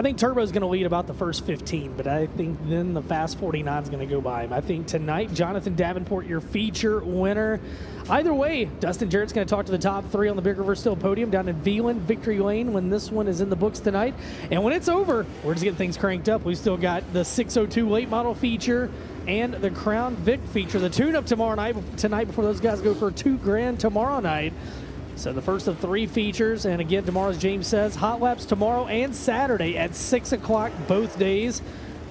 think Turbo's going to lead about the first 15, but I think then the Fast 49 is going to go by him. I think tonight, Jonathan Davenport, your feature winner. Either way, Dustin Jarrett's going to talk to the top 3 on the Big River Steel podium down in Veland, Victory Lane, when this one is in the books tonight. And when it's over, we're just getting things cranked up. We've still got the 602 late model feature and the Crown Vic feature, the tune-up tonight before those guys go for $2,000 tomorrow night. So the first of 3 features, and again, tomorrow, as James says, hot laps tomorrow and Saturday at 6 o'clock both days.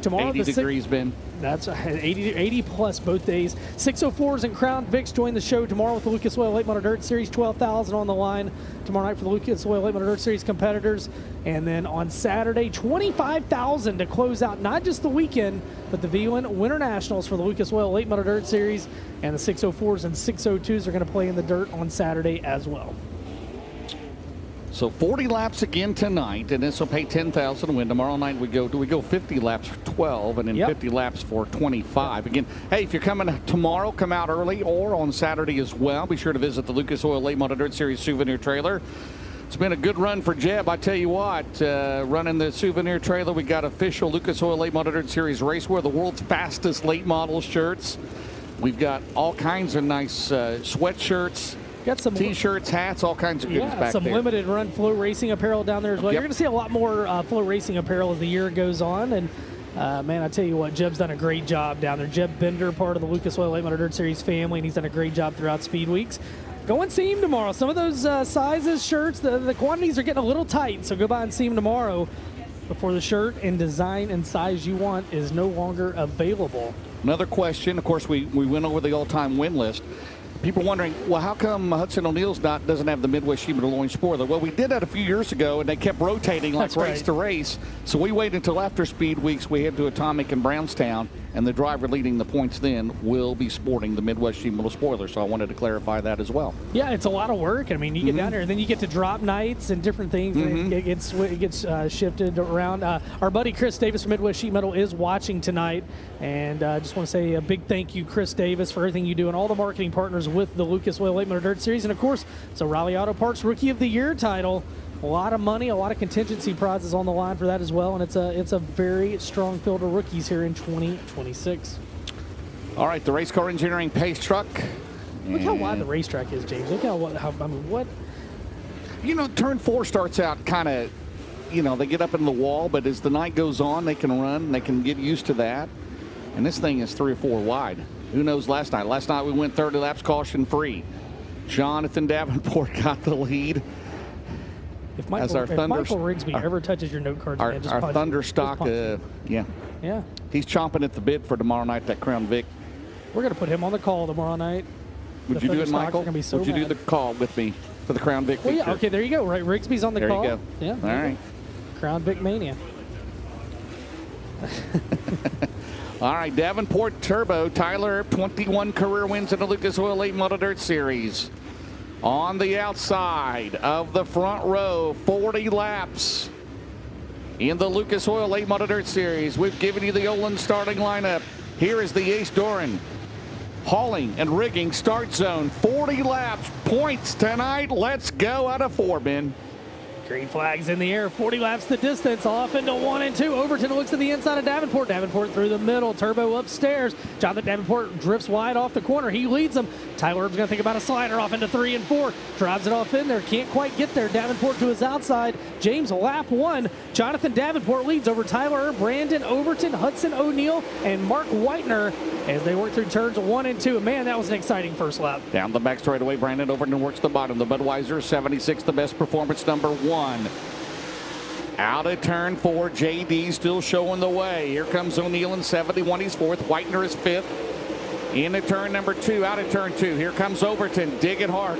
Tomorrow, 80 degrees, Ben. That's 80 plus both days. 604s and Crown Vics join the show tomorrow with the Lucas Oil Late Model Dirt Series. 12,000 on the line tomorrow night for the Lucas Oil Late Model Dirt Series competitors. And then on Saturday, 25,000 to close out not just the weekend, but the V1 Winter Nationals for the Lucas Oil Late Model Dirt Series. And the 604s and 602s are going to play in the dirt on Saturday as well. So 40 laps again tonight, and this will pay 10,000 to win. Tomorrow night we go 50 laps for 12, and then 50 laps for 25. Again, hey, if you're coming tomorrow, come out early, or on Saturday as well. Be sure to visit the Lucas Oil Late Model Dirt Series souvenir trailer. It's been a good run for Jeb. I tell you what, running the souvenir trailer, we got official Lucas Oil Late Model Dirt Series racewear, the world's fastest late model shirts. We've got all kinds of nice sweatshirts. Got some T-shirts, hats, all kinds of goodies back there. Some limited run flow racing apparel down there as well. You're going to see a lot more flow racing apparel as the year goes on. And, man, I tell you what, Jeb's done a great job down there. Jeb Bender, part of the Lucas Oil Late Model Dirt Series family, and he's done a great job throughout Speed Weeks. Go and see him tomorrow. Some of those sizes, shirts, the quantities are getting a little tight, so go by and see him tomorrow before the shirt and design and size you want is no longer available. Another question, of course, we went over the all-time win list. People wondering, well, how come Hudson O'Neill's doesn't have the Midwest Sheep Loin spoiler? Well, we did that a few years ago, and they kept rotating like race to race. So we waited until after Speed Weeks. We head to Atomic in Brownstown, and the driver leading the points then will be sporting the Midwest Sheep spoiler. So I wanted to clarify that as well. Yeah, it's a lot of work. I mean, you get down there, and then you get to drop nights and different things. And it gets shifted around. Our buddy Chris Davis from Midwest Sheet Metal is watching tonight, and I just want to say a big thank you, Chris Davis, for everything you do and all the marketing partners with the Lucas Oil Late Model Dirt Series. And of course, it's a Raleigh Auto Parts Rookie of the Year title. A lot of money, a lot of contingency prizes on the line for that as well. And it's a very strong field of rookies here in 2026. All right, the race car engineering pace truck. Look how wide the racetrack is, James. Look what. You know, turn 4 starts out kind of, they get up in the wall, but as the night goes on, they can run, they can get used to that. And this thing is 3 or 4 wide. Who knows last night? Last night we went 30 laps caution free. Jonathan Davenport got the lead. If Michael Rigsby ever touches your note card, our Thunder stock, yeah. He's chomping at the bit for tomorrow night, that Crown Vic. We're going to put him on the call tomorrow night. Would you do it, Michael? Would you do the call with me for the Crown Vic feature? Yeah, okay, there you go. Right, Rigsby's on the call. There you go. Yeah. All right. Crown Vic Mania. All right, Davenport Turbo, Tyler, 21 career wins in the Lucas Oil Late Model Dirt Series. On the outside of the front row, 40 laps in the Lucas Oil Late Model Dirt Series. We've given you the Olin starting lineup. Here is the Ace Doran. Hauling and rigging start zone. 40 laps, points tonight. Let's go out of 4, Ben. Green flags in the air, 40 laps the distance, off into 1 and 2. Overton looks to the inside of Davenport. Davenport through the middle, Turbo upstairs. Jonathan Davenport drifts wide off the corner. He leads them. Tyler Erb's going to think about a slider off into 3 and 4. Drives it off in there, can't quite get there. Davenport to his outside. James, lap 1. Jonathan Davenport leads over Tyler Erb, Brandon Overton, Hudson O'Neill, and Mark Whitener as they work through turns 1 and 2. Man, that was an exciting first lap. Down the back straightaway, Brandon Overton works the bottom. The Budweiser 76, the best performance, number 1. Out of turn 4, JD still showing the way. Here comes O'Neill in 71. He's 4th. Whitener is 5th. Into turn number 2. Out of turn 2. Here comes Overton. Dig it hard.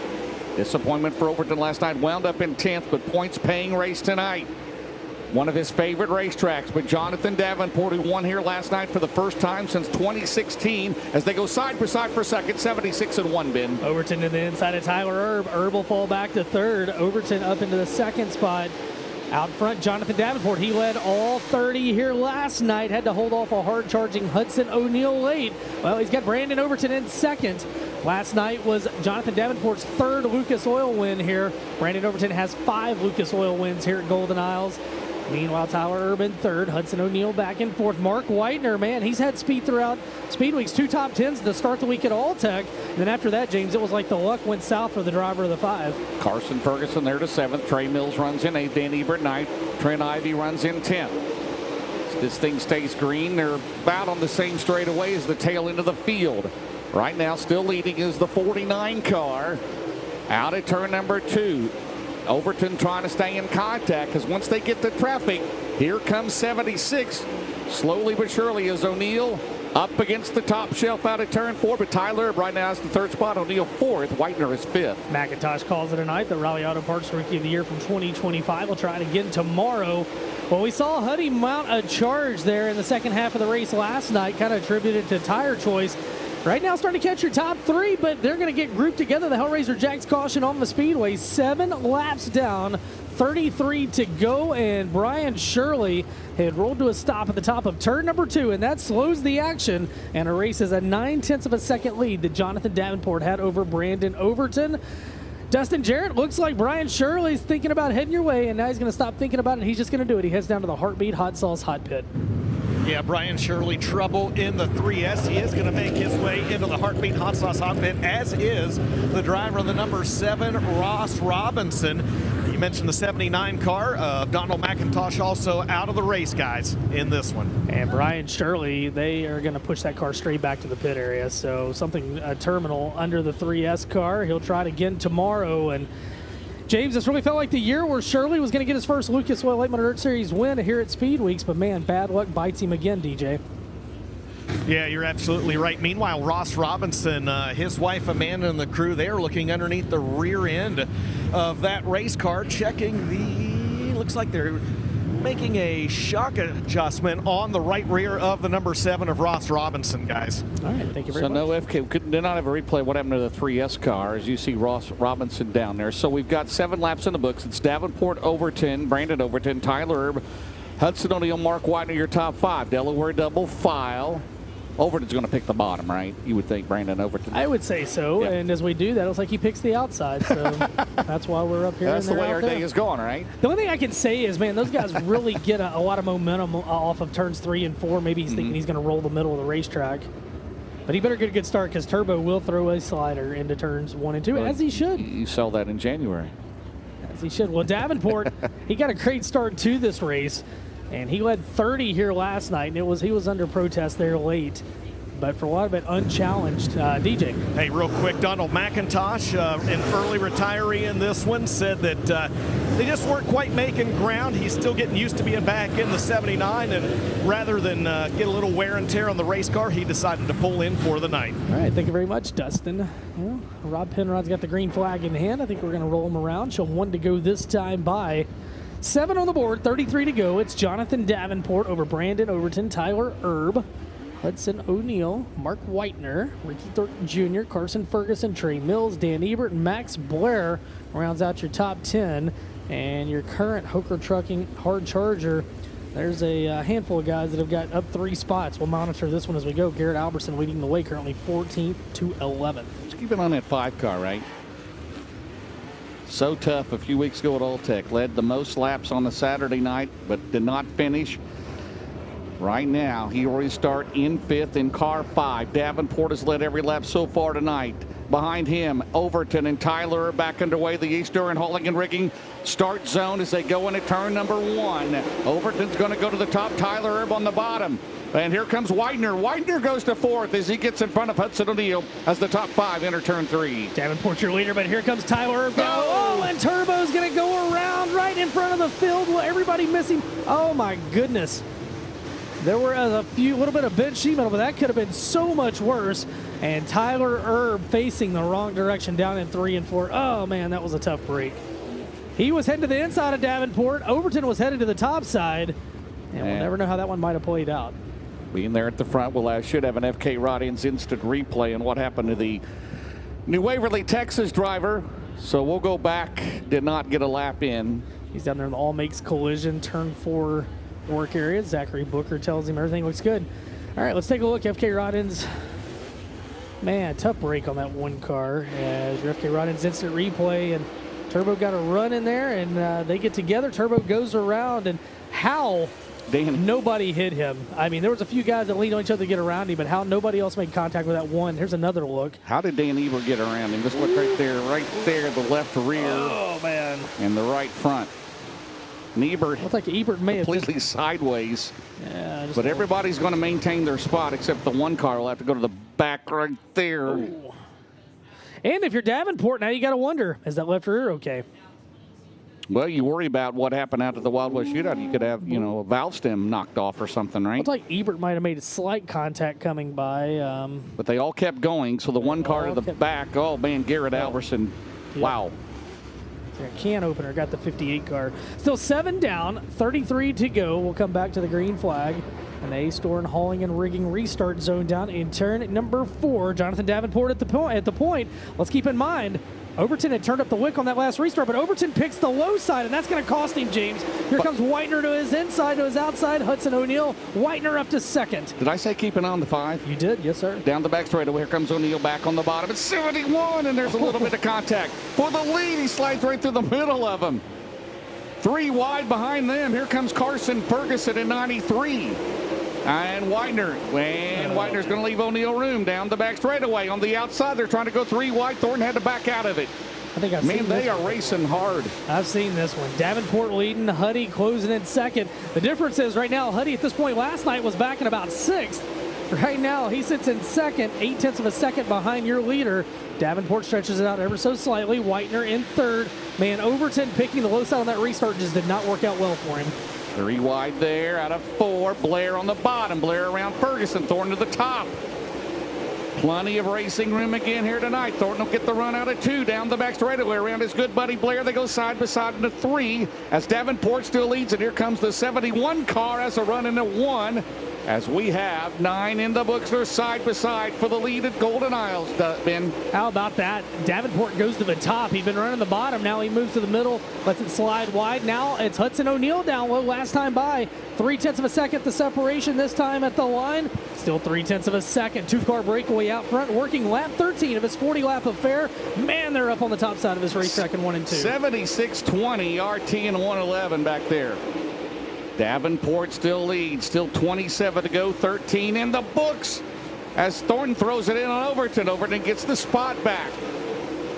Disappointment for Overton last night. Wound up in 10th, but points paying race tonight. One of his favorite racetracks. But Jonathan Davenport, who won here last night for the first time since 2016, as they go side by side for second, 76 and 1, Ben. Overton to the inside of Tyler Erb. Erb will fall back to 3rd. Overton up into the 2nd spot. Out front, Jonathan Davenport. He led all 30 here last night. Had to hold off a hard-charging Hudson O'Neill late. Well, he's got Brandon Overton in 2nd. Last night was Jonathan Davenport's 3rd Lucas Oil win here. Brandon Overton has 5 Lucas Oil wins here at Golden Isles. Meanwhile, Tyler Urban third, Hudson O'Neal back and forth. Mark Whitener, man, he's had speed throughout Speedweek's 2 top 10s to start the week at All-Tech. And then after that, James, it was like the luck went south for the driver of the 5. Carson Ferguson there to 7th. Trey Mills runs in 8th. Dan Ebert 9th. Trent Ivy runs in 10th. This thing stays green. They're about on the same straightaway as the tail end of the field. Right now, still leading is the 49 car. Out at turn number 2. Overton trying to stay in contact because once they get the traffic, here comes 76. Slowly but surely is O'Neal up against the top shelf out of turn 4. But Tyler right now is the 3rd spot. O'Neal 4th. Whitener is 5th. McIntosh calls it a night. The Raleigh Auto Parts Rookie of the Year from 2025 will try it again tomorrow. Well, we saw Huddy mount a charge there in the second half of the race last night, kind of attributed to tire choice. Right now starting to catch your top 3, but they're going to get grouped together. The Hellraiser Jacks caution on the Speedway. 7 laps down, 33 to go, and Brian Shirley had rolled to a stop at the top of turn number 2, and that slows the action and erases a 9/10 of a second lead that Jonathan Davenport had over Brandon Overton. Dustin Jarrett, looks like Brian Shirley's thinking about heading your way, and now he's going to stop thinking about it. He's just going to do it. He heads down to the Heartbeat Hot Sauce Hot Pit. Yeah, Brian Shirley, trouble in the 3S. He is going to make his way into the Heartbeat Hot Sauce Hot Pit, as is the driver of the number 7, Ross Robinson. You mentioned the 79 car. Donald McIntosh also out of the race, guys, in this one. And Brian Shirley, they are going to push that car straight back to the pit area. So something, a terminal under the 3S car. He'll try it again tomorrow. And James, this really felt like the year where Shirley was going to get his first Lucas Oil Late Model Dirt Series win here at Speed Weeks, but man, bad luck bites him again, DJ. Yeah, you're absolutely right. Meanwhile, Ross Robinson, his wife Amanda and the crew, they're looking underneath the rear end of that race car, checking the, looks like they're making a shock adjustment on the right rear of the number 7 of Ross Robinson, guys. All right, thank you very much. So no FK, did not have a replay what happened to the 3S car, as you see Ross Robinson down there. So we've got 7 laps in the books. It's Davenport, Overton, Brandon Overton, Tyler Erb, Hudson O'Neal, Mark Whitener, your top 5. Delaware double file. Overton's going to pick the bottom, right? You would think, Brandon Overton. I would say so, and as we do that, it looks like he picks the outside, so that's why we're up here. That's the way our day is going, right? The only thing I can say is, man, those guys really get a lot of momentum off of turns 3 and 4. Maybe he's thinking he's going to roll the middle of the racetrack. But he better get a good start because Turbo will throw a slider into turns 1 and 2, as he should. You saw that in January. As he should. Well, Davenport, he got a great start to this race, and he led 30 here last night, and he was under protest there late. But for a lot of it, unchallenged. DJ. Hey, real quick, Donald McIntosh, an early retiree in this one, said that they just weren't quite making ground. He's still getting used to being back in the 79, and rather than get a little wear and tear on the race car, he decided to pull in for the night. All right, thank you very much, Dustin. Well, Rob Penrod's got the green flag in hand. I think we're going to roll him around. Show 1 to go this time by. 7 on the board, 33 to go. It's Jonathan Davenport over Brandon Overton, Tyler Erb, Hudson O'Neal, Mark Whitener, Ricky Thornton Jr., Carson Ferguson, Trey Mills, Dan Ebert, and Max Blair rounds out your top 10. And your current Hoker Trucking hard charger, there's a handful of guys that have got up 3 spots. We'll monitor this one as we go. Garrett Alberson leading the way, currently 14th to 11th. Just keep it on that 5 car, right? So tough a few weeks ago at All-Tech. Led the most laps on the Saturday night, but did not finish. Right now, he already start in 5th in car 5. Davenport has led every lap so far tonight. Behind him, Overton and Tyler are back underway. The East Durham hauling and rigging start zone as they go into turn number 1. Overton's going to go to the top. Tyler Erb on the bottom. And here comes Whitener. Whitener goes to 4th as he gets in front of Hudson O'Neal as the top 5 enter turn 3. Davenport's your leader, but here comes Tyler Erb. Oh, and Turbo's going to go around right in front of the field. Will everybody miss him? Oh, my goodness. There were a little bit of bench sheet metal, but that could have been so much worse. And Tyler Erb facing the wrong direction down in 3 and 4. Oh, man, that was a tough break. He was heading to the inside of Davenport. Overton was headed to the top side. And we'll never know how that one might have played out. Being there at the front, we'll should have an FK Rod-Ins instant replay on what happened to the New Waverly, Texas driver. So we'll go back. Did not get a lap in. He's down there in the All Makes Collision, turn 4 work area. Zachary Booker tells him everything looks good. All right, let's take a look. FK Rod-Ins. Man, tough break on that one car as your FK Rod-Ins instant replay, and Turbo got a run in there, and they get together. Turbo goes around and how nobody hit him. I mean, there was a few guys that leaned on each other to get around him, but how nobody else made contact with that one. Here's another look. How did Dan Ebert get around him? Just look right there, the left rear. Oh, man. And the right front. And Ebert looks like Ebert may have completely sideways. Yeah, but everybody's going to maintain their spot, except the one car will have to go to the back right there. Ooh. And if you're Davenport, now you got to wonder, is that left rear okay? Well, you worry about what happened out at the Wild West Shootout. You could have, a valve stem knocked off or something, right? Looks like Ebert might have made a slight contact coming by. But they all kept going, so the one car to the back, oh, man, Garrett Alberson, wow. Can opener got the 58 car. Still 7 down, 33 to go. We'll come back to the green flag. And the A-Storm hauling and rigging restart zone down in turn number 4. Jonathan Davenport at the point. Let's keep in mind, Overton had turned up the wick on that last restart, but Overton picks the low side, and that's going to cost him, James. Here comes Whitener to his inside, to his outside. Hudson O'Neal. Whitener up to second. Did I say keeping on the 5? You did, yes, sir. Down the back straightaway. Here comes O'Neal back on the bottom. It's 71, and there's a little bit of contact. For the lead, he slides right through the middle of them. 3 wide behind them. Here comes Carson Ferguson in 93. And Whitener. And Whitener's going to leave O'Neal room down the back straightaway. On the outside, they're trying to go 3 wide. Thornton had to back out of it. I think I've seen they are racing hard. I've seen this one. Davenport leading, Huddy closing in second. The difference is right now, Huddy at this point last night was back in about 6th. Right now, he sits in second, 0.8 of a second behind your leader. Davenport stretches it out ever so slightly. Whitener in third. Man, Overton picking the low side on that restart just did not work out well for him. 3 wide there out of 4. Blair on the bottom. Blair around Ferguson. Thornton to the top. Plenty of racing room again here tonight. Thornton will get the run out of 2 down the back straightaway around his good buddy Blair. They go side by side into 3 as Davenport still leads. And here comes the 71 car as a run into 1. As we have 9 in the books. They're side by side for the lead at Golden Isles, Ben. How about that? Davenport goes to the top. He'd been running the bottom. Now he moves to the middle, lets it slide wide. Now it's Hudson O'Neal down low. Last time by, 0.3 of a second the separation. This time at the line, still 0.3 of a second. 2-car breakaway out front, working lap 13 of his 40-lap affair. Man, they're up on the top side of this racetrack in 1 and 2. 76-20, RT and 111 back there. Davenport still leads, still 27 to go, 13 in the books as Thornton throws it in on Overton. Overton gets the spot back.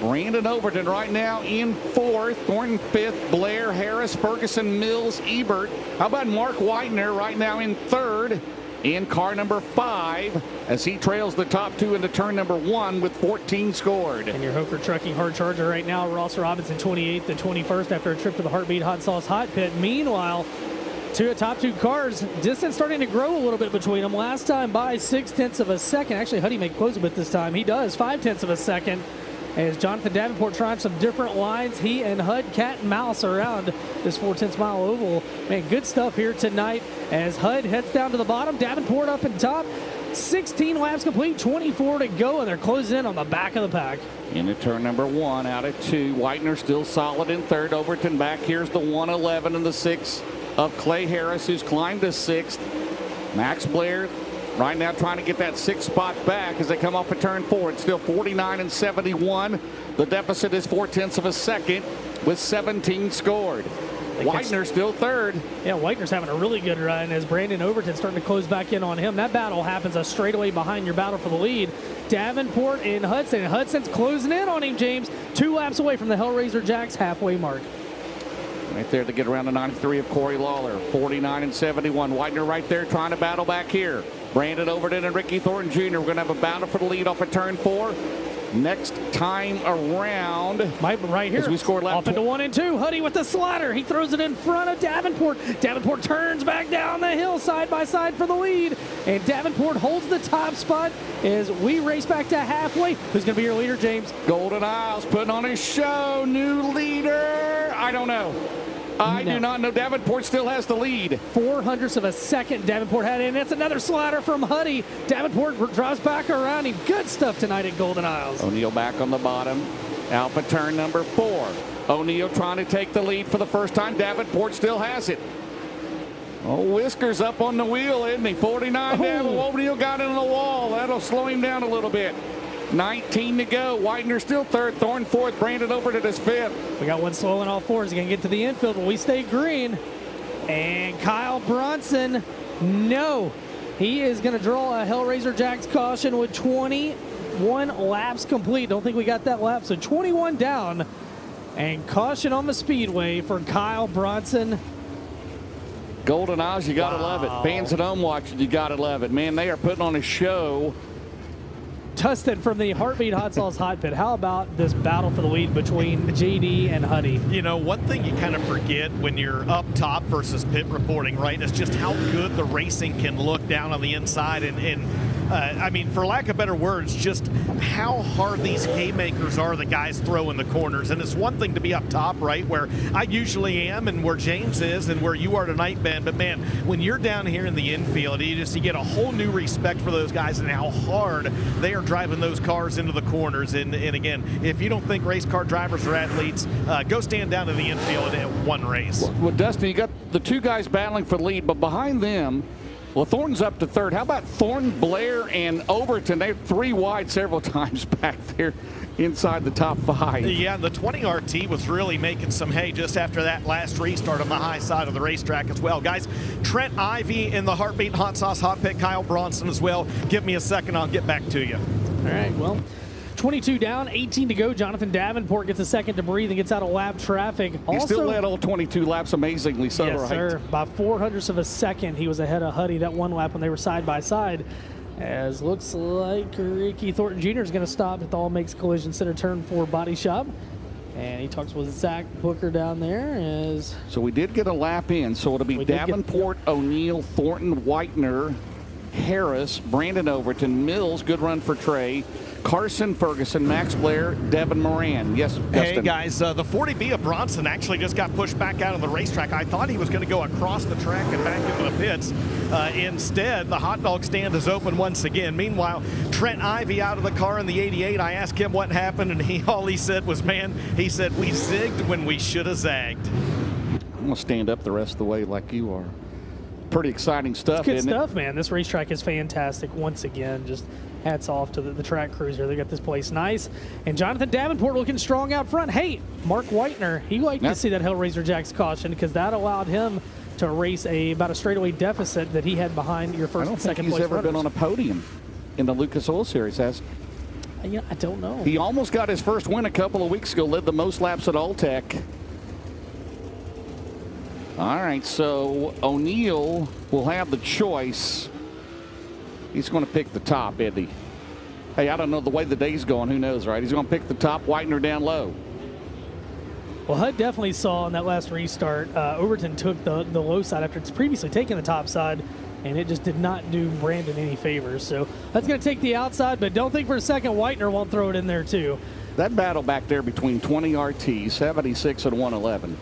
Brandon Overton right now in 4th, Thornton 5th, Blair, Harris, Ferguson, Mills, Ebert. How about Mark Whitener right now in 3rd in car number 5 as he trails the top 2 into turn number 1 with 14 scored. And your Hoker Trucking hard charger right now, Ross Robinson 28th and 21st after a trip to the Heartbeat Hot Sauce Hot Pit. Meanwhile, top 2 cars, distance starting to grow a little bit between them. Last time by 0.6 of a second. Actually, Huddy may close a bit this time. He does 0.5 of a second. As Jonathan Davenport trying some different lines. He and Hud cat and mouse around this 4/10 mile oval. Man, good stuff here tonight as Hud heads down to the bottom. Davenport up in top. 16 laps complete, 24 to go, and they're closing in on the back of the pack. Into turn number 1 out of 2. Whitener still solid in 3rd. Overton back. Here's the 111 and the 6 of Clay Harris, who's climbed to 6th. Max Blair right now trying to get that 6th spot back as they come off of turn 4. It's still 49 and 71. The deficit is 0.4 of a second with 17 scored. Whitener still 3rd. Yeah, Whitener's having a really good run as Brandon Overton's starting to close back in on him. That battle happens a straightaway behind your battle for the lead. Davenport and Hudson. Hudson's closing in on him, James. 2 laps away from the Hellraiser Jacks halfway mark. Right there to get around the 93 of Corey Lawler. 49 and 71. Whitener right there trying to battle back here. Brandon Overton and Ricky Thornton Jr. We're going to have a battle for the lead off of turn 4. Next time around. Right here. As we scored lap off into 1 and 2. Huddy with the slider. He throws it in front of Davenport. Davenport turns back down the hill side by side for the lead. And Davenport holds the top spot as we race back to halfway. Who's going to be your leader, James? Golden Isles putting on his show. New leader. I don't know. I do not know. Davenport still has the lead. 0.04 of a second Davenport had in. That's another slider from Huddy. Davenport drives back around him. Good stuff tonight at Golden Isles. O'Neal back on the bottom. Alpha turn number 4. O'Neal trying to take the lead for the first time. Davenport still has it. Oh, Whiskers up on the wheel, isn't he? 49 down. O'Neal got into the wall. That'll slow him down a little bit. 19 to go. Whitener still 3rd. Thornton 4th. Brandon Overton is 5th. We got one slow in all 4s. He's going to get to the infield. Will we stay green? And Kyle Bronson, no. He is going to draw a Hellraiser Jacks caution with 21 laps complete. Don't think we got that lap, so 21 down. And caution on the Speedway for Kyle Bronson. Golden Eyes, you got to love it. Fans at home watching, you got to love it. Man, they are putting on a show. Dustin from the Heartbeat Hot Sauce Hot Pit. How about this battle for the lead between JD and Huddy? You know, one thing you kind of forget when you're up top versus pit reporting, right, is just how good the racing can look down on the inside. I mean, for lack of better words, just how hard these haymakers are the guys throw in the corners. And it's one thing to be up top, right, where I usually am and where James is and where you are tonight, Ben. But, man, when you're down here in the infield, you get a whole new respect for those guys and how hard they are driving those cars into the corners. And again, if you don't think race car drivers are athletes, go stand down in the infield at one race. Well, Dustin, you got the two guys battling for the lead, but behind them, well, Thornton's up to third. How about Thornton, Blair, and Overton? They're 3 wide several times back there inside the top 5. Yeah, the 20 RT was really making some hay just after that last restart on the high side of the racetrack as well. Guys, Trent Ivy in the Heartbeat Hot Sauce Hot Pit, Kyle Bronson as well. Give me a second, I'll get back to you. All right, well, 22 down, 18 to go. Jonathan Davenport gets a second to breathe and gets out of lap traffic. He still led all 22 laps amazingly so, yes, right? sir. By 0.04 of a second, he was ahead of Huddy that one lap when they were side by side. As looks like Ricky Thornton Jr. is going to stop at the All Makes Collision Center turn 4 body shop. And he talks with Zach Booker down there. So we did get a lap in. So it'll be Davenport, O'Neill, Thornton, Whitener, Harris, Brandon Overton, Mills, good run for Trey, Carson Ferguson, Max Blair, Devin Moran. Yes, Dustin. Hey, guys, the 40B of Bronson actually just got pushed back out of the racetrack. I thought he was going to go across the track and back into the pits. Instead, the hot dog stand is open once again. Meanwhile, Trent Ivy out of the car in the 88. I asked him what happened, and all he said was, man, he said, we zigged when we should have zagged. I'm going to stand up the rest of the way like you are. Pretty exciting stuff, it's good stuff, man. This racetrack is fantastic. Once again, just hats off to the track crews here. They got this place nice. And Jonathan Davenport looking strong out front. Hey, Mark Whitener, he liked to see that Hellraiser Jacks caution because that allowed him to race about a straightaway deficit that he had behind your first and second place I don't think he's ever runners. been on a podium in the Lucas Oil Series, has I don't know. he? Almost got his first win a couple of weeks ago, led the most laps at Alltech. All right, so O'Neill will have the choice. He's going to pick the top, isn't he? Hey, I don't know the way the day's going. Who knows, right? He's going to pick the top, Whitener down low. Well, Hud definitely saw in that last restart, Overton took the low side after it's previously taken the top side, and it just did not do Brandon any favors. So that's going to take the outside, but don't think for a second Whitener won't throw it in there too. That battle back there between 20 RT, 76 and 111.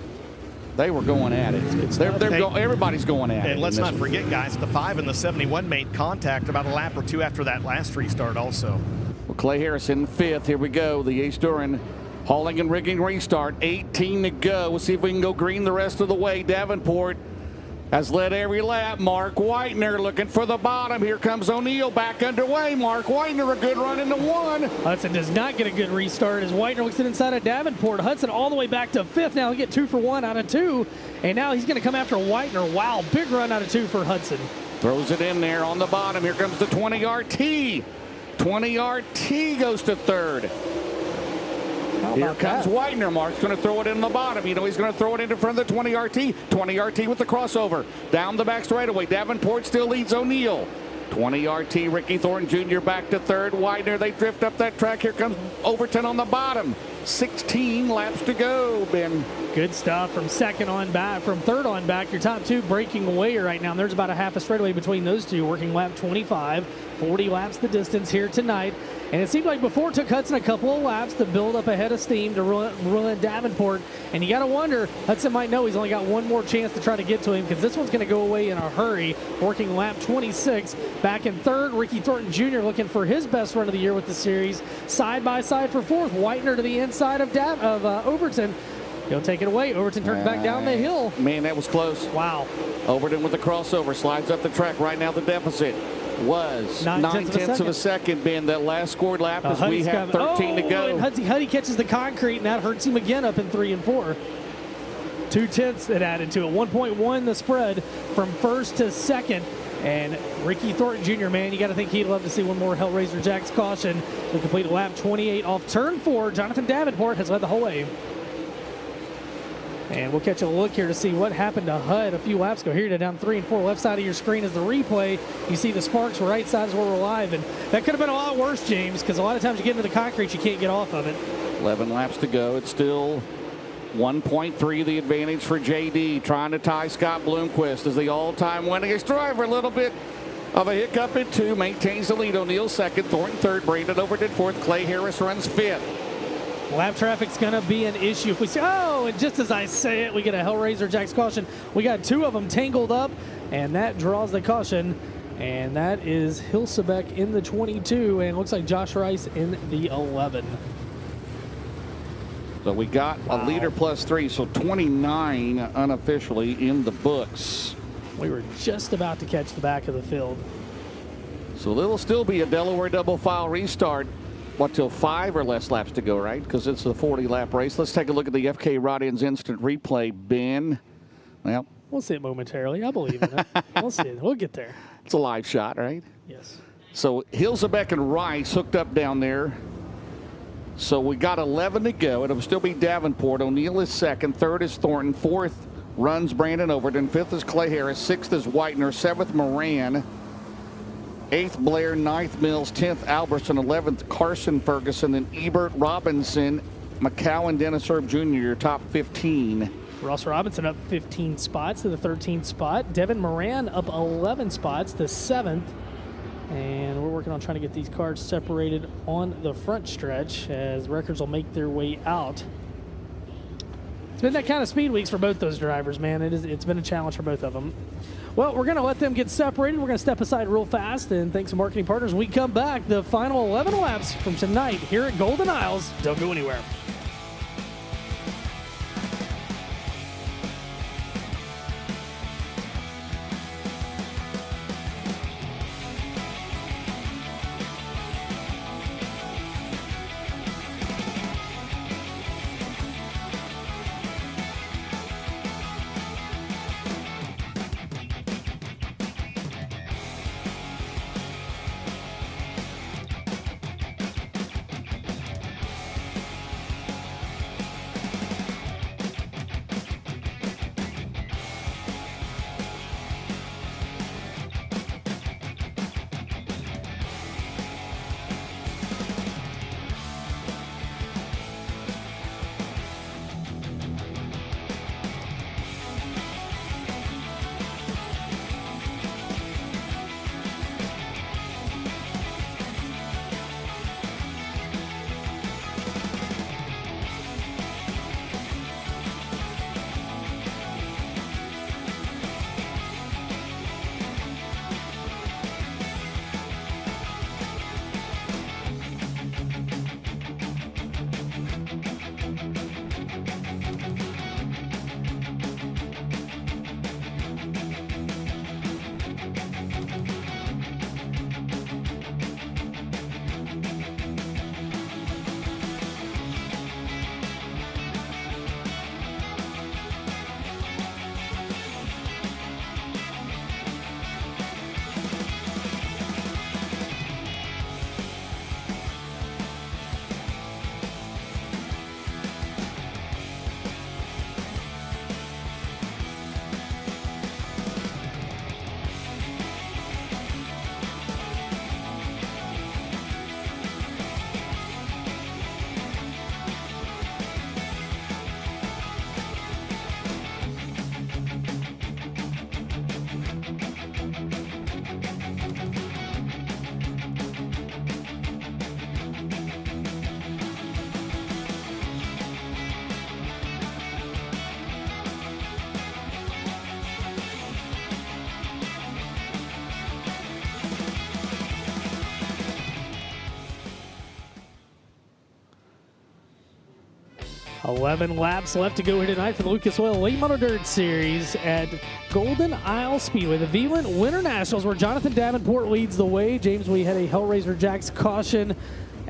They were going at it. Everybody's going at it. And let's not forget, guys, the 5 and the 71 made contact about a lap or two after that last restart also. Well, Clay Harrison, 5th. Here we go. The Ace Duran hauling and rigging restart. 18 to go. We'll see if we can go green the rest of the way. Davenport has led every lap. Mark Whitener looking for the bottom. Here comes O'Neill back underway. Mark Whitener, a good run into 1. Hudson does not get a good restart as Whitener looks it inside of Davenport. Hudson all the way back to 5th. Now he'll get 2 for 1 out of 2. And now he's going to come after Whitener. Wow, big run out of 2 for Hudson. Throws it in there on the bottom. Here comes the 20 RT. 20 RT goes to 3rd. Here comes Whitener. Mark's going to throw it in the bottom. You know he's going to throw it in front of the 20 RT. 20 RT with the crossover. Down the back straightaway. Davenport still leads O'Neill. 20 RT, Ricky Thornton Jr. back to 3rd. Whitener, they drift up that track. Here comes Overton on the bottom. 16 laps to go, Ben. Good stuff from 2nd on back, from 3rd on back. Your top 2 breaking away right now. And there's about a half a straightaway between those two, working lap 25. 40 laps the distance here tonight. And it seemed like before it took Hudson a couple of laps to build up a head of steam to run in Davenport. And you got to wonder, Hudson might know he's only got one more chance to try to get to him because this one's going to go away in a hurry, working lap 26. Back in 3rd, Ricky Thornton Jr. looking for his best run of the year with the series. Side by side for 4th, Whitener to the inside of Overton. He'll take it away. Overton turns back down the hill. Man, that was close. Wow. Overton with the crossover, slides up the track. Right now the deficit was 9/10 of a second, Ben. That last scored lap as we have 13 to go. And Huddy catches the concrete, and that hurts him again up in 3 and 4. 2/10 it added to it. 1.1 the spread from first to second. And Ricky Thornton Jr., man, you got to think he'd love to see one more Hellraiser Jack's caution to complete a lap 28 off turn 4. Jonathan Davenport has led the whole way. And we'll catch a look here to see what happened to HUD a few laps ago. Here to down 3 and 4, left side of your screen is the replay. You see the sparks, right side is where we're live. And that could have been a lot worse, James, because a lot of times you get into the concrete, you can't get off of it. 11 laps to go. It's still 1.3 the advantage for JD, trying to tie Scott Bloomquist as the all-time winningest driver. A little bit of a hiccup in 2, maintains the lead. O'Neal second, Thornton third, Brandon Overton fourth, Clay Harris runs 5th. Lap traffic's going to be an issue. If we see, oh, and just as I say it, we get a Hellraiser Jack's caution. We got 2 of them tangled up, and that draws the caution. And that is Hilsebeck in the 22, and looks like Josh Rice in the 11. So we got a leader plus 3, so 29 unofficially in the books. We were just about to catch the back of the field. So there'll still be a Delaware double file restart. What, till 5 or less laps to go, right? Because it's a 40-lap race. Let's take a look at the FK Rod-Ins instant replay, Ben. Well, we'll see it momentarily. I believe in it. We'll see it. We'll get there. It's a live shot, right? Yes. So Hilsebeck and Rice hooked up down there. So we got 11 to go. It'll still be Davenport. O'Neal is second. Third is Thornton. Fourth runs Brandon Overton. Fifth is Clay Harris. Sixth is Whitener. Seventh, Moran. 8th, Blair. 9th, Mills. 10th, Albertson. 11th, Carson Ferguson. Then Ebert, Robinson, McCowan, Dennis Herb Jr., your top 15. Ross Robinson up 15 spots to the 13th spot. Devin Moran up 11 spots to 7th. And we're working on trying to get these cars separated on the front stretch as records will make their way out. It's been that kind of speed weeks for both those drivers, man. It's been a challenge for both of them. Well, we're going to let them get separated. We're going to step aside real fast and thanks to marketing partners. When we come back, the final 11 laps from tonight here at Golden Isles. Don't go anywhere. $11 laps left to go here tonight for the Lucas Oil Late Model Dirt Series at Golden Isle Speedway. The VLINT Winter Nationals where Jonathan Davenport leads the way. James, we had a Hellraiser Jack's caution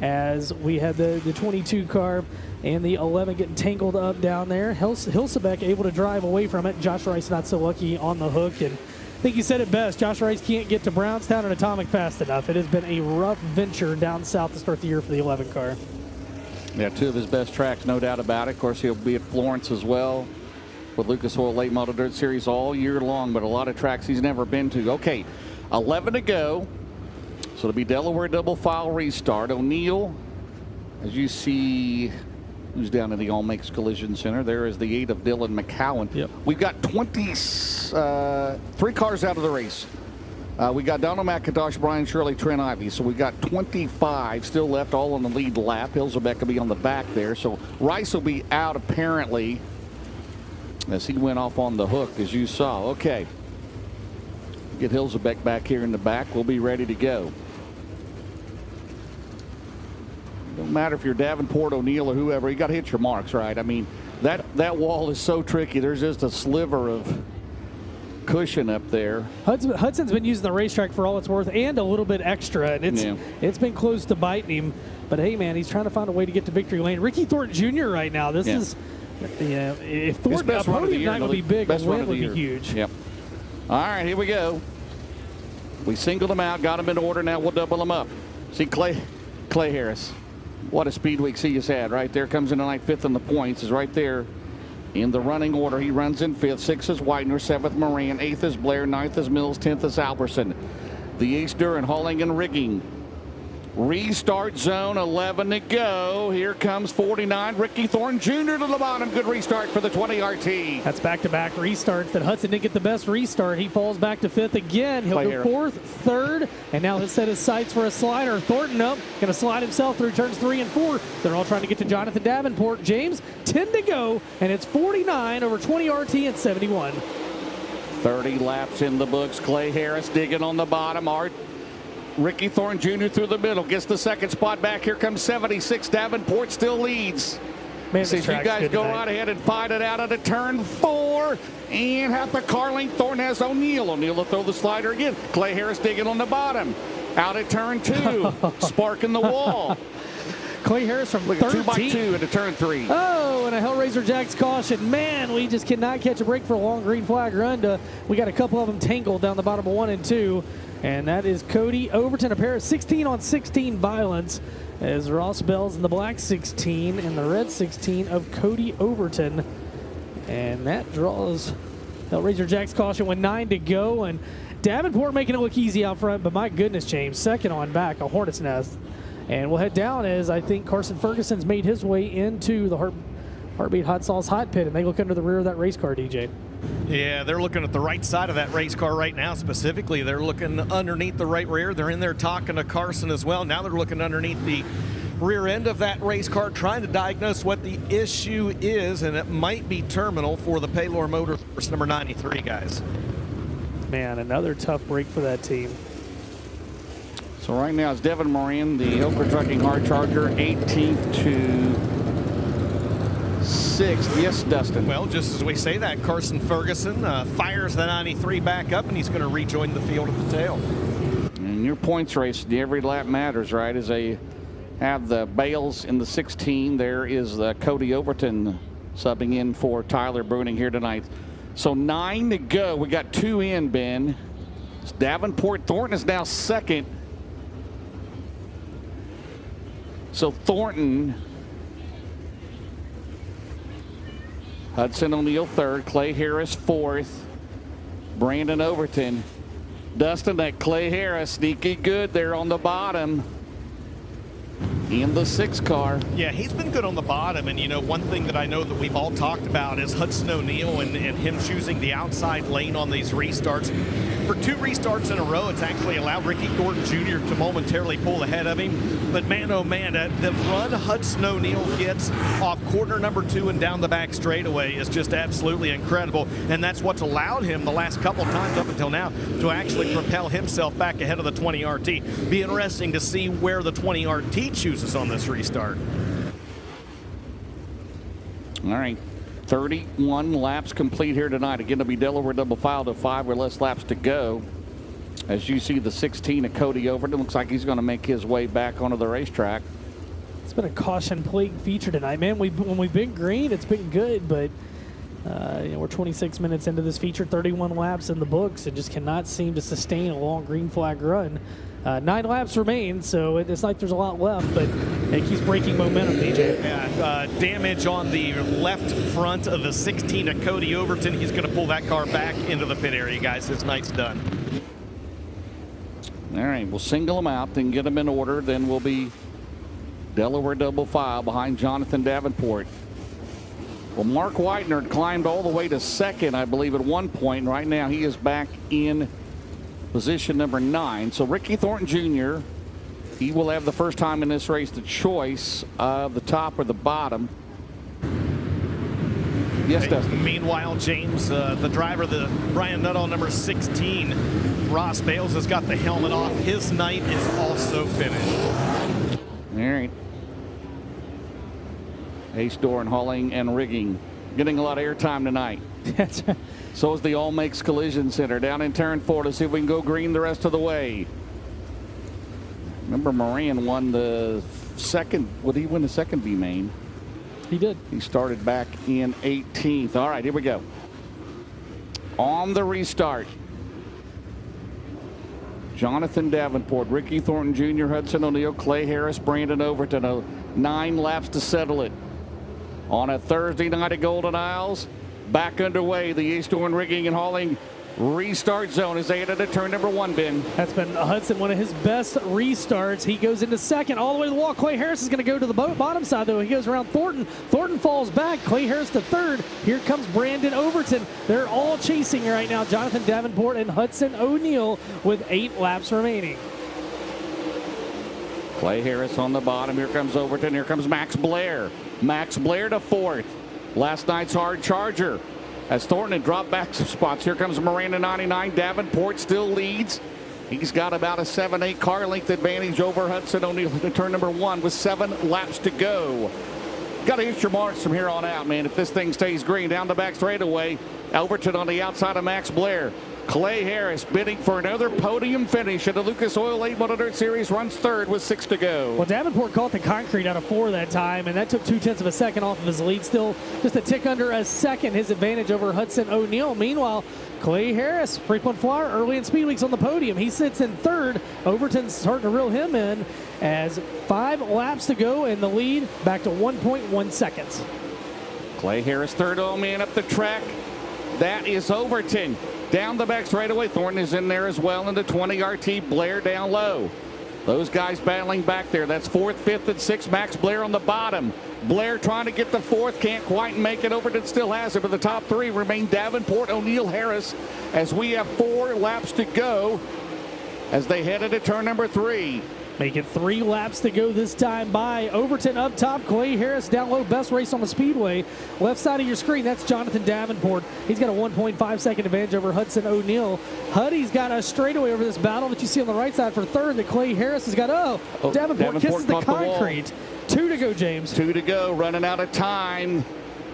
as we had the 22 car and the 11 getting tangled up down there. Hilsebeck able to drive away from it. Josh Rice not so lucky on the hook. And I think you said it best. Josh Rice can't get to Brownstown and Atomic fast enough. It has been a rough venture down south to start the year for the 11 car. Yeah, two of his best tracks, no doubt about it. Of course, he'll be at Florence as well with Lucas Oil Late Model Dirt Series all year long, but a lot of tracks he's never been to. Okay, 11 to go. So it'll be Delaware double file restart. O'Neill, as you see, who's down in the All Makes Collision Center. There is the 8 of Dylan McCowan. Yep. We've got 3 cars out of the race. We got Donald McIntosh, Brian Shirley, Trent Ivey. So we've got 25 still left, all on the lead lap. Hilsebeck will be on the back there. So Rice will be out apparently as he went off on the hook, as you saw. Okay. Get Hilsebeck back here in the back. We'll be ready to go. Don't matter if you're Davenport, O'Neill, or whoever. You got to hit your marks, right? I mean, that wall is so tricky. There's just a sliver of cushion up there. Hudson's been using the racetrack for all it's worth and a little bit extra, and it's been close to biting him. But hey, man, he's trying to find a way to get to victory lane. Ricky Thornton Jr. right now. This is, if Thornton best run of the year, night would be big, a win would be year. huge. Yep. All right, here we go. We singled them out, got them in order. Now we'll double them up. See Clay Harris. What a speed week he has had right there. Comes in tonight 5th in the points. Is right there in the running order. He runs in 5th. 6th is Widener. 7th Moran. 8th is Blair. 9th is Mills. 10th is Alberson. The Ace Duran hauling and rigging. Restart zone, 11 to go. Here comes 49. Ricky Thornton Jr. to the bottom. Good restart for the 20 RT. That's back-to-back restarts that Hudson didn't get the best restart. He falls back to 5th again. He'll go 4th, 3rd, and now he'll set his sights for a slider. Thornton up, going to slide himself through turns 3 and 4. They're all trying to get to Jonathan Davenport. James, 10 to go, and it's 49 over 20 RT and 71. 30 laps in the books. Clay Harris digging on the bottom. Ricky Thornton Jr. through the middle. Gets the second spot back. Here comes 76. Davenport still leads. Man, See, you guys go right ahead and fight it out at a turn 4. And half the car length. Thornton has O'Neill. O'Neill will throw the slider again. Clay Harris digging on the bottom. Out at turn 2. Sparking the wall. Clay Harris from Look 13. at 2x2 into turn 3. Oh, and a Hellraiser Jack's caution. Man, we just cannot catch a break for a long green flag run. We got a couple of them tangled down the bottom of 1 and 2. And that is Cody Overton, a pair of 16 on 16 violence, as Ross Bell's in the black 16 and the red 16 of Cody Overton. And that draws Hellraiser Jack's caution with 9 to go. And Davenport making it look easy out front, but my goodness, James, second on back, a hornet's nest. And we'll head down as I think Carson Ferguson's made his way into the Heartbeat Hot Sauce hot pit, and they look under the rear of that race car, DJ. Yeah, they're looking at the right side of that race car right now. Specifically, they're looking underneath the right rear. They're in there talking to Carson as well. Now they're looking underneath the rear end of that race car, trying to diagnose what the issue is, and it might be terminal for the Paylor Motors number 93, guys. Man, another tough break for that team. So right now it's Devin Moran, the Hilker Trucking Hard Charger, 18th to 6th. Yes, Dustin. Well, just as we say that, Carson Ferguson fires the 93 back up, and he's going to rejoin the field at the tail. And your points race, every lap matters, right? As they have the Bales in the 16, there is Cody Overton subbing in for Tyler Bruning here tonight. So 9 to go. We got 2 in, Ben. It's Davenport. Thornton is now 2nd. So Thornton, Hudson O'Neill 3rd, Clay Harris 4th, Brandon Overton. Dustin, that Clay Harris sneaky good there on the bottom in the 6 car. Yeah, he's been good on the bottom, and you know, one thing that I know that we've all talked about is Hudson O'Neill and him choosing the outside lane on these restarts. For 2 restarts in a row, it's actually allowed Ricky Thornton Jr. to momentarily pull ahead of him. But man, oh man, the run Hudson O'Neill gets off corner number 2 and down the back straightaway is just absolutely incredible. And that's what's allowed him the last couple times up until now to actually propel himself back ahead of the 20 RT. Be interesting to see where the 20 RT chooses on this restart. All right. 31 laps complete here tonight. Again, it'll be Delaware double file to 5 or less laps to go. As you see the 16 of Cody Overton, looks like he's going to make his way back onto the racetrack. It's been a caution-plagued feature tonight, man. When we've been green, it's been good, but we're 26 minutes into this feature, 31 laps in the books, and just cannot seem to sustain a long green flag run. 9 laps remain, so it's like there's a lot left, but it keeps breaking momentum, DJ. Yeah, damage on the left front of the 16 of Cody Overton. He's going to pull that car back into the pit area, guys. His night's done. All right, we'll single them out, then get them in order. Then we'll be Delaware double file behind Jonathan Davenport. Well, Mark Whitener climbed all the way to second, I believe, at one point. Right now, he is back in position number 9. So Ricky Thornton Jr., he will have the first time in this race the choice of the top or the bottom. Yes, Dustin. Meanwhile, James, the driver, the Brian Nuttall, number 16, Ross Bales has got the helmet off. His night is also finished. All right. Ace Door and hauling and rigging getting a lot of airtime tonight. That's right. So is the All Makes Collision Center down in turn 4 to see if we can go green the rest of the way. Remember, Moran won the second. Would he win the second B main? He did. He started back in 18th. All right, here we go. On the restart, Jonathan Davenport, Ricky Thornton Jr., Hudson O'Neal, Clay Harris, Brandon Overton. 9 laps to settle it. On a Thursday night at Golden Isles, back underway. The East Horn rigging and hauling restart zone as they head into turn number 1, Ben. That's been Hudson, one of his best restarts. He goes into second all the way to the wall. Clay Harris is going to go to the bottom side, though. He goes around Thornton. Thornton falls back. Clay Harris to third. Here comes Brandon Overton. They're all chasing right now. Jonathan Davenport and Hudson O'Neal with 8 laps remaining. Clay Harris on the bottom. Here comes Overton. Here comes Max Blair. Max Blair to 4th. Last night's hard charger. As Thornton had dropped back some spots. Here comes Miranda 99. Davenport still leads. He's got about a 7-8 car length advantage over Hudson O'Neal to turn number 1 with 7 laps to go. Got to hit your marks from here on out, man. If this thing stays green, down the back straightaway. Overton on the outside of Max Blair. Clay Harris bidding for another podium finish at the Lucas Oil 800 Dirt Series, runs 3rd with 6 to go. Well, Davenport caught the concrete out of 4 that time, and that took 0.2 of a second off of his lead. Still just a tick under a second, his advantage over Hudson O'Neal. Meanwhile, Clay Harris, frequent flyer, early in speed weeks on the podium. He sits in 3rd. Overton's starting to reel him in as 5 laps to go, and the lead back to 1.1 seconds. Clay Harris, 3rd old man up the track. That is Overton. Down the back straightaway. Thornton is in there as well in the 20 RT. Blair down low. Those guys battling back there. That's 4th, 5th, and 6th. Max Blair on the bottom. Blair trying to get the 4th. Can't quite make it. Overton still has it, but the top 3 remain Davenport, O'Neal, Harris, as we have 4 laps to go as they head into turn number 3. Make it 3 laps to go this time by Overton up top. Clay Harris down low. Best race on the Speedway. Left side of your screen, that's Jonathan Davenport. He's got a 1.5 second advantage over Hudson O'Neal. Huddy's got a straightaway over this battle that you see on the right side for 3rd. That Clay Harris has got, Davenport kisses the concrete. 2 to go, James. 2 to go, running out of time.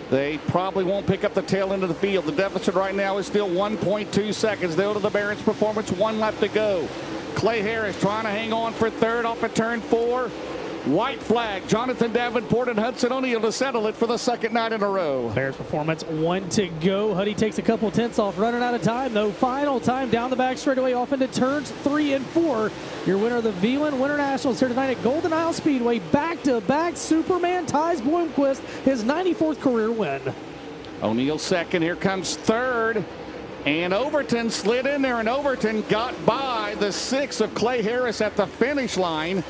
They probably won't pick up the tail end of the field. The deficit right now is still 1.2 seconds. They'll to the Barron's Performance, 1 lap to go. Clay Harris trying to hang on for 3rd off of turn 4. White flag. Jonathan Davenport and Hudson O'Neal to settle it for the 2nd night in a row. Bears Performance, 1 to go. Huddy takes a couple tenths off, running out of time though. Final time down the back straightaway off into turns 3 and 4. Your winner of the V1 Winter Nationals here tonight at Golden Isle Speedway. Back-to-back Superman ties Bloomquist, his 94th career win. O'Neal 2nd. Here comes 3rd. And Overton slid in there, and Overton got by the 6 of Clay Harris at the finish line.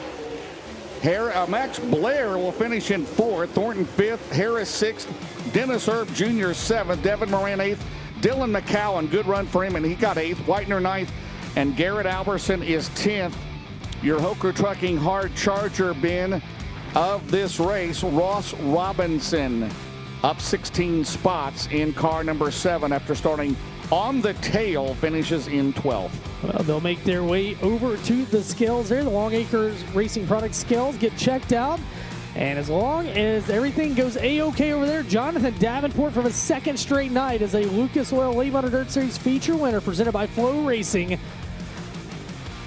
Max Blair will finish in 4th, Thornton 5th, Harris 6th, Dennis Herb Jr. 7th, Devin Moran 8th, Dylan McCowan, good run for him, and he got 8th, Whitener 9th, and Garrett Alberson is 10th. Your Hoker Trucking hard charger bin of this race, Ross Robinson, up 16 spots in car number 7 after starting on the tail, finishes in 12th. Well, they'll make their way over to the scales there. The Long Acres Racing Products scales get checked out. And as long as everything goes A-OK over there, Jonathan Davenport from his 2nd straight night as a Lucas Oil 800 Dirt Series feature winner presented by Flow Racing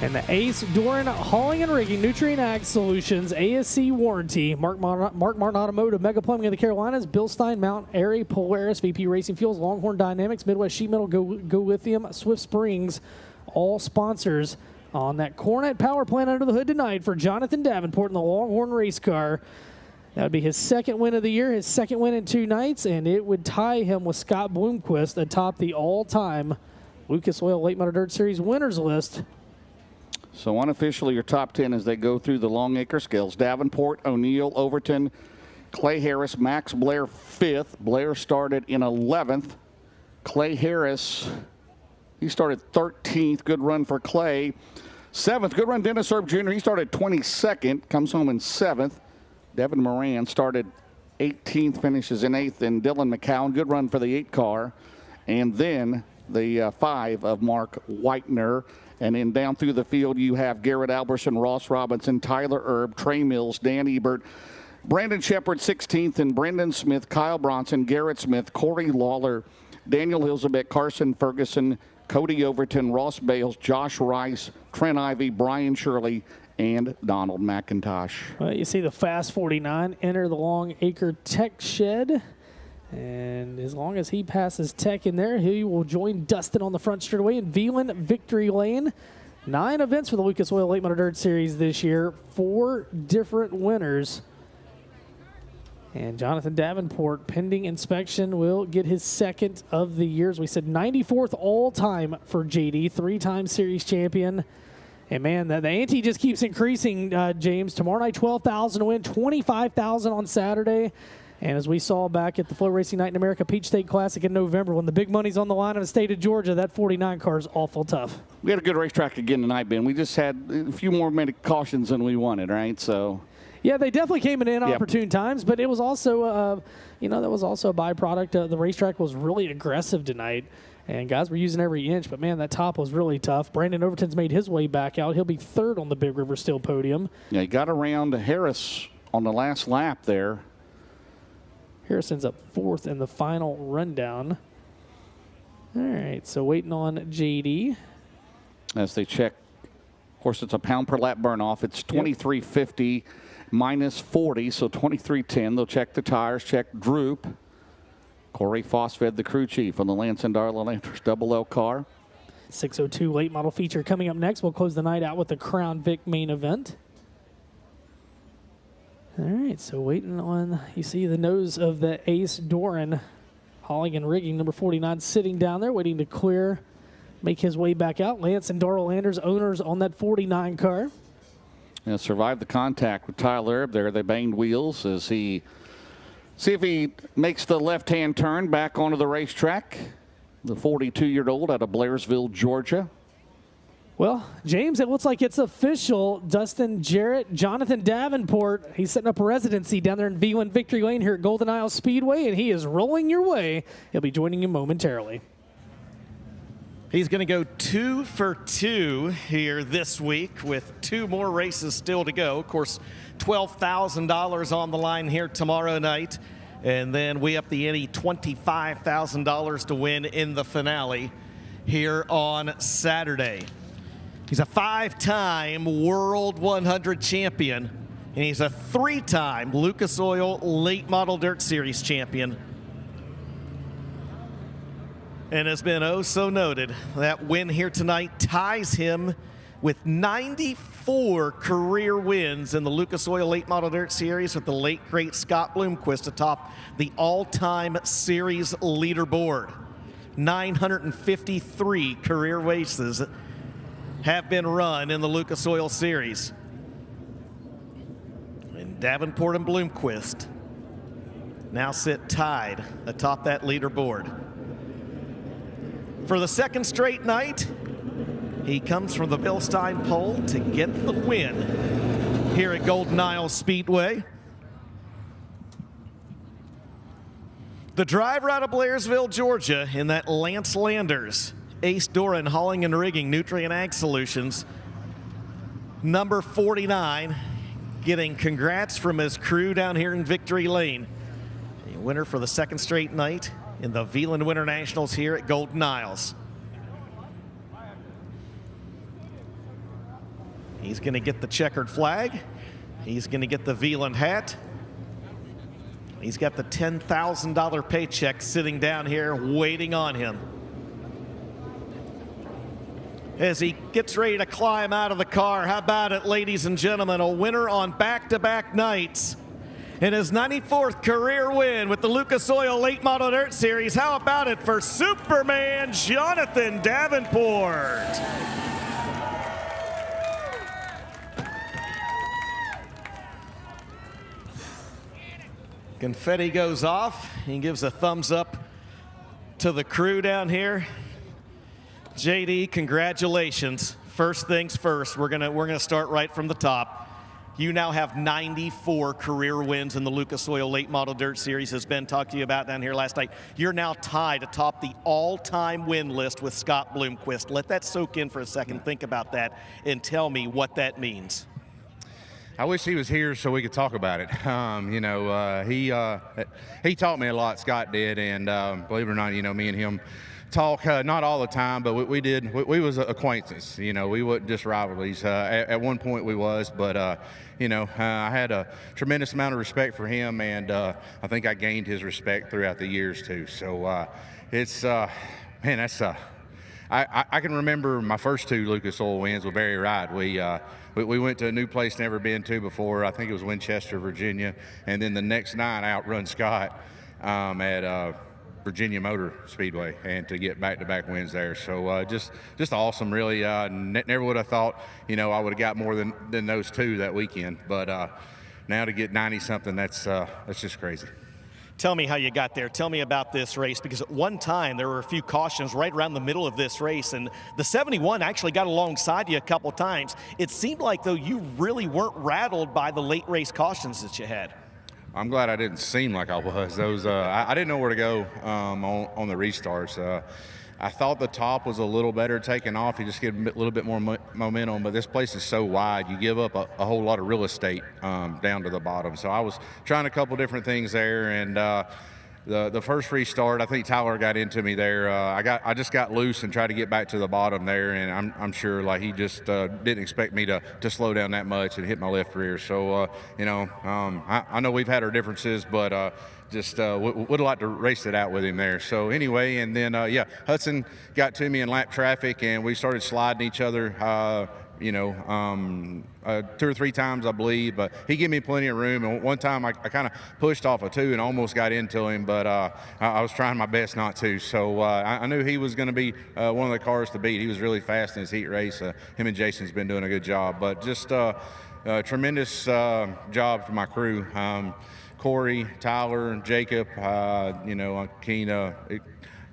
And the Ace Doran Hauling and Rigging Nutrient Ag Solutions ASC warranty. Mark Martin Automotive, Mega Plumbing of the Carolinas, Bill Stein, Mount Airy, Polaris, VP Racing Fuels, Longhorn Dynamics, Midwest Sheet Metal, Go Lithium, Swift Springs, all sponsors on that Cornet power plant under the hood tonight for Jonathan Davenport in the Longhorn race car. That would be his second win of the year, his second win in 2 nights, and it would tie him with Scott Bloomquist atop the all-time Lucas Oil Late Model Dirt Series winners list. So unofficially, your top 10 as they go through the Long Acre scales. Davenport, O'Neill, Overton, Clay Harris, Max Blair 5th. Blair started in 11th. Clay Harris, he started 13th. Good run for Clay. 7th, good run Dennis Erb Jr. He started 22nd, comes home in 7th. Devin Moran started 18th, finishes in 8th. And Dylan McCown, good run for the 8 car. And then the 5 of Mark Whitener. And then down through the field, you have Garrett Alberson, Ross Robinson, Tyler Erb, Trey Mills, Dan Ebert, Brandon Shepard 16th, and Brendan Smith, Kyle Bronson, Garrett Smith, Corey Lawler, Daniel Elizabeth, Carson Ferguson, Cody Overton, Ross Bales, Josh Rice, Trent Ivey, Brian Shirley, and Donald McIntosh. Well, you see the Fast 49 enter the Long Acre Tech Shed. And as long as he passes Tech in there, he will join Dustin on the front straightaway in Veland Victory Lane. 9 events for the Lucas Oil Late Model Dirt Series this year. 4 different winners. And Jonathan Davenport, pending inspection, will get his second of the year. As we said, 94th all-time for JD, 3-time series champion. And, man, the ante just keeps increasing, James. Tomorrow night, 12,000 to win, 25,000 on Saturday. And as we saw back at the Flow Racing Night in America Peach State Classic in November, when the big money's on the line in the state of Georgia, that 49 car is awful tough. We had a good racetrack again tonight, Ben. We just had a few more minute cautions than we wanted, right? So, yeah, they definitely came in inopportune times, but it was also, that was also a byproduct. The racetrack was really aggressive tonight, and guys were using every inch. But, man, that top was really tough. Brandon Overton's made his way back out. He'll be 3rd on the Big River Steel podium. Yeah, he got around Harris on the last lap there. Harrison's up 4th in the final rundown. All right, so waiting on JD. As they check, of course, it's a pound per lap burn off. It's 23.50 minus 40, so 23.10. They'll check the tires, check droop. Corey Fosfed, the crew chief on the Lance and Darla Landers Double L car. 602 late model feature coming up next. We'll close the night out with the Crown Vic main event. All right, so waiting on, you see the nose of the Ace Doran hauling and rigging, number 49, sitting down there, waiting to clear, make his way back out. Lance and Darrell Landers, owners on that 49 car. Yeah, survived the contact with Tyler Erb there. They banged wheels as he, see if he makes the left-hand turn back onto the racetrack. The 42-year-old out of Blairsville, Georgia. Well, James, it looks like it's official. Dustin Jarrett, Jonathan Davenport, he's setting up a residency down there in V1 Victory Lane here at Golden Isle Speedway, and he is rolling your way. He'll be joining you momentarily. He's going to go 2 for 2 here this week with 2 more races still to go. Of course, $12,000 on the line here tomorrow night. And then we up the ante, $25,000 to win in the finale here on Saturday. He's a 5-time World 100 champion, and he's a 3-time Lucas Oil Late Model Dirt Series champion. And has been oh so noted. That win here tonight ties him with 94 career wins in the Lucas Oil Late Model Dirt Series, with the late, great Scott Bloomquist atop the all-time series leaderboard. 953 career races have been run in the Lucas Oil Series. And Davenport and Bloomquist now sit tied atop that leaderboard. For the second straight night, he comes from the Bill Stein pole to get the win here at Golden Isle Speedway. The driver out of Blairsville, Georgia, in that Lance Landers, Ace Doran Hauling and Rigging, Nutrient Ag Solutions, number 49, getting congrats from his crew down here in Victory Lane. A winner for the second straight night in the Veland Winter Nationals here at Golden Isles. He's going to get the checkered flag. He's going to get the Veland hat. He's got the $10,000 paycheck sitting down here waiting on him. As he gets ready to climb out of the car, how about it, ladies and gentlemen? A winner on back-to-back nights in his 94th career win with the Lucas Oil Late Model Dirt Series. How about it for Superman Jonathan Davenport? Confetti goes off. He gives a thumbs up to the crew down here. JD, congratulations. First things first, we're gonna start right from the top. You now have 94 career wins in the Lucas Oil Late Model Dirt Series, as Ben talked to you about down here last night. You're now tied atop the all-time win list with Scott Bloomquist. Let that soak in for a second. Think about that and tell me what that means. I wish he was here so we could talk about it. He taught me a lot, Scott did, and believe it or not, me and him talk not all the time, but we did. We was acquaintances. We wasn't just rivalries. At one point we was, but I had a tremendous amount of respect for him, and I think I gained his respect throughout the years too. So it's man, that's I can remember my first two Lucas Oil wins with Barry Wright. We went to a new place never been to before. I think it was Winchester, Virginia, and then the next night outrun Scott at Virginia Motor Speedway, and to get back-to-back wins there. So just awesome, really. Never would have thought, I would have got more than those two that weekend. But now to get 90-something, that's just crazy. Tell me how you got there. Tell me about this race, because at one time there were a few cautions right around the middle of this race, and the 71 actually got alongside you a couple times. It seemed like, though, you really weren't rattled by the late race cautions that you had. I'm glad I didn't seem like I was. Those I didn't know where to go on the restarts. I thought the top was a little better taking off. You just get a little bit more momentum, but this place is so wide, you give up a whole lot of real estate down to the bottom. So I was trying a couple different things there, and the first restart, I think Tyler got into me there. I just got loose and tried to get back to the bottom there, and I'm sure like he just didn't expect me to slow down that much and hit my left rear. So I know we've had our differences, but just would have liked to race it out with him there. So anyway, and then Hudson got to me in lap traffic, and we started sliding each other. 2 or 3 times, I believe, but he gave me plenty of room. And one time I kind of pushed off a 2 and almost got into him, but I was trying my best not to. So I knew he was going to be one of the cars to beat. He was really fast in his heat race. Him and Jason's been doing a good job, but just tremendous job for my crew. Corey, Tyler, Jacob,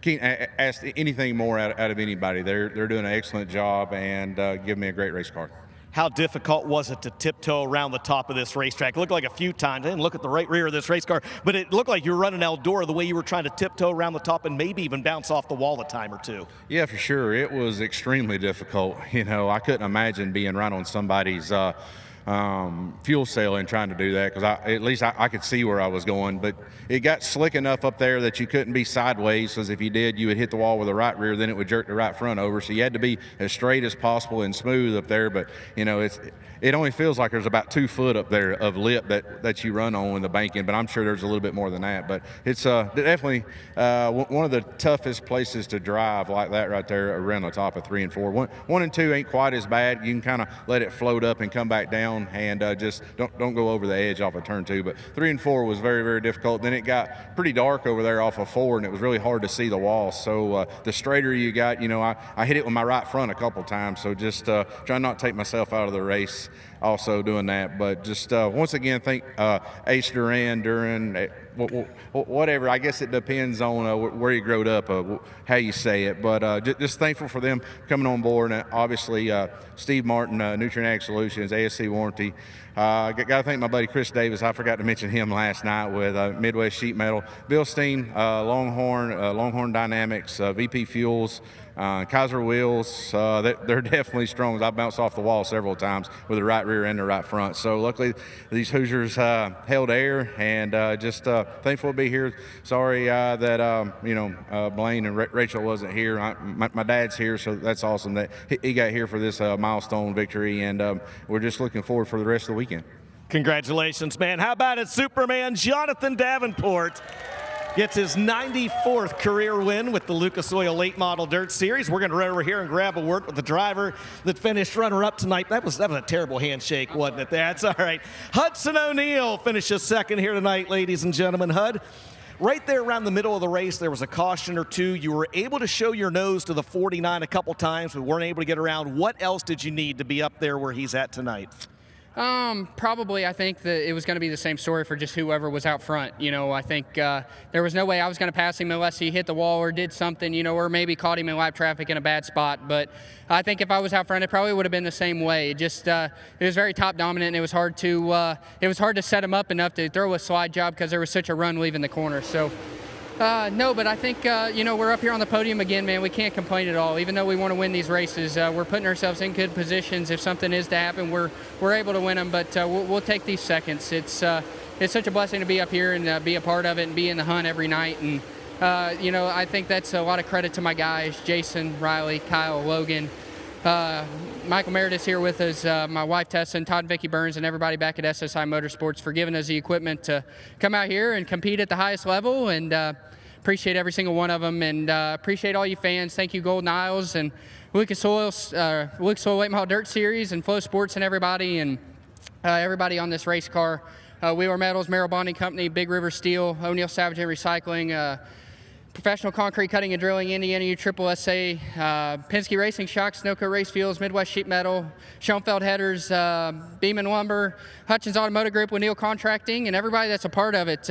can't ask anything more out of anybody. They're doing an excellent job and giving me a great race car. How difficult was it to tiptoe around the top of this racetrack? It looked like a few times. I didn't look at the right rear of this race car, but it looked like you were running Eldora the way you were trying to tiptoe around the top and maybe even bounce off the wall a time or two. Yeah, for sure. It was extremely difficult. I couldn't imagine being right on somebody's fuel cell and trying to do that, because at least I could see where I was going, but it got slick enough up there that you couldn't be sideways, because if you did, you would hit the wall with the right rear, then it would jerk the right front over. So you had to be as straight as possible and smooth up there. But it only feels like there's about 2 foot up there of lip that you run on in the banking, but I'm sure there's a little bit more than that. But it's definitely one of the toughest places to drive like that right there around the top of 3 and 4. 1 and 2 ain't quite as bad. You can kind of let it float up and come back down, and just don't go over the edge off of turn 2. But 3 and 4 was very, very difficult. Then it got pretty dark over there off of 4, and it was really hard to see the wall. So the straighter you got, I hit it with my right front a couple times. So just trying not to take myself out of the race also doing that. But just once again, thank Ace Duran, whatever. I guess it depends on where you growed up, how you say it. But just thankful for them coming on board. And obviously, Steve Martin, Nutrient Ag Solutions, ASC Warranty. Got to thank my buddy Chris Davis. I forgot to mention him last night with Midwest Sheet Metal. Bill Steen, Longhorn Dynamics, VP Fuels, Kaiser wheels, they're definitely strong. I bounced off the wall several times with the right rear and the right front. So luckily these Hoosiers held air, and just thankful to be here. Sorry that Blaine and Rachel wasn't here. My dad's here, so that's awesome that he got here for this milestone victory, and we're just looking forward for the rest of the weekend. Congratulations, man. How about it, Superman Jonathan Davenport gets his 94th career win with the Lucas Oil Late Model Dirt Series. We're going to run over here and grab a word with the driver that finished runner-up tonight. That was a terrible handshake, wasn't it? That's all right. Hudson O'Neal finishes second here tonight, ladies and gentlemen. Hud, right there around the middle of the race, there was a caution or two. You were able to show your nose to the 49 a couple times, but weren't able to get around. What else did you need to be up there where he's at tonight? Probably, I think that it was going to be the same story for just whoever was out front. I think there was no way I was going to pass him unless he hit the wall or did something, or maybe caught him in lap traffic in a bad spot. But I think if I was out front, it probably would have been the same way. It was very top dominant, and it was hard to set him up enough to throw a slide job because there was such a run leaving the corner. So. No, but I think, we're up here on the podium again, man. We can't complain at all. Even though we want to win these races, we're putting ourselves in good positions. If something is to happen, we're able to win them, but we'll take these seconds. It's such a blessing to be up here and be a part of it and be in the hunt every night. And, I think that's a lot of credit to my guys, Jason, Riley, Kyle, Logan, Michael Meredith's here with us, my wife Tessa, and Todd and Vicky Burns, and everybody back at SSI Motorsports for giving us the equipment to come out here and compete at the highest level, and appreciate every single one of them, and appreciate all you fans. Thank you, Golden Isles and Lucas Oil Late Model Dirt Series, and Flow Sports, and everybody, and everybody on this race car. Wheeler Metals, Merrill Bonding Company, Big River Steel, O'Neill Salvage and Recycling, Professional Concrete Cutting and Drilling, Indiana U Triple SA, Penske Racing Shocks, Snowco Race Fuels, Midwest Sheet Metal, Schoenfeld Headers, Beeman Lumber, Hutchins Automotive Group, O'Neill Contracting, and everybody that's a part of it.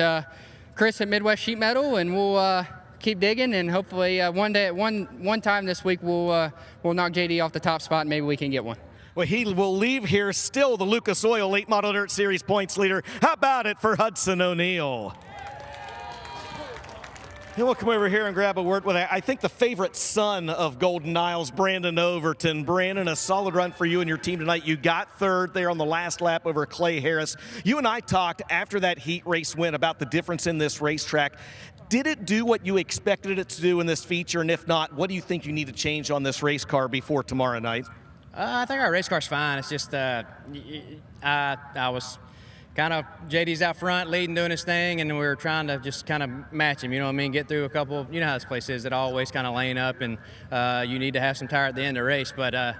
Chris at Midwest Sheet Metal, and we'll keep digging, and hopefully one time this week we'll knock JD off the top spot, and maybe we can get one. Well, he will leave here still the Lucas Oil Late Model Dirt Series points leader. How about it for Hudson O'Neal? And we'll come over here and grab a word with, I think, the favorite son of Golden Isles, Brandon Overton. Brandon, a solid run for you and your team tonight. You got third there on the last lap over Clay Harris. You and I talked after that heat race win about the difference in this racetrack. Did it do what you expected it to do in this feature? And if not, what do you think you need to change on this race car before tomorrow night? I think our race car's fine. It's just I was kind of, JD's out front leading, doing his thing, and we were trying to just kind of match him, get through a couple, how this place is, it always kind of lane up, and you need to have some tire at the end of the race. But like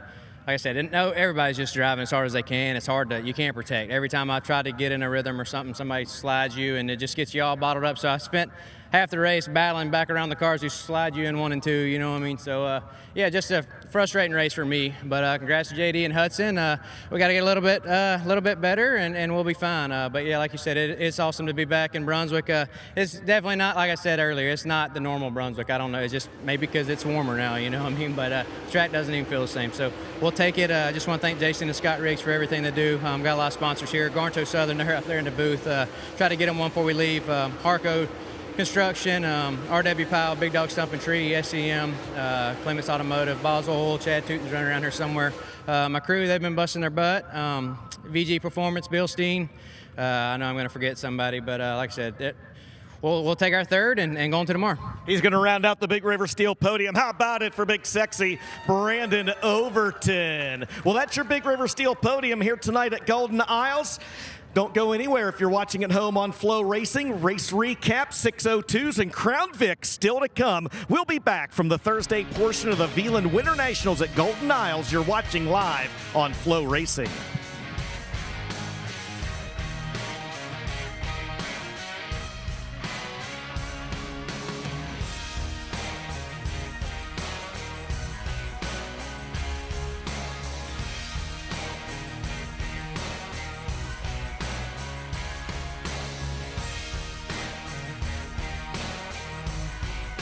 I said, no, everybody's just driving as hard as they can. It's hard you can't protect. Every time I try to get in a rhythm or something, somebody slides you, and it just gets you all bottled up. So I spent half the race battling back around the cars who slide you in 1 and 2, So, yeah, just a frustrating race for me. But congrats to JD and Hudson. We got to get a little bit better, and we'll be fine. But, yeah, like you said, it's awesome to be back in Brunswick. It's definitely not, like I said earlier, it's not the normal Brunswick. I don't know. It's just maybe because it's warmer now, But the track doesn't even feel the same. So we'll take it. I just want to thank Jason and Scott Riggs for everything they do. Got a lot of sponsors here. Garnto Southern, they're up there in the booth. Try to get them one before we leave. Harco Construction, RW Powell, Big Dog Stump and Tree, SEM, Clements Automotive, Boswell Oil, Chad Tootin's running around here somewhere. My crew, they've been busting their butt. VG Performance, Bill Steen. I know I'm going to forget somebody, but like I said, we'll take our third and go on to tomorrow. He's going to round out the Big River Steel podium. How about it for big sexy Brandon Overton? Well, that's your Big River Steel podium here tonight at Golden Isles. Don't go anywhere if you're watching at home on Flow Racing. Race recap, 602s, and Crown Vic still to come. We'll be back from the Thursday portion of the Veland Winter Nationals at Golden Isles. You're watching live on Flow Racing.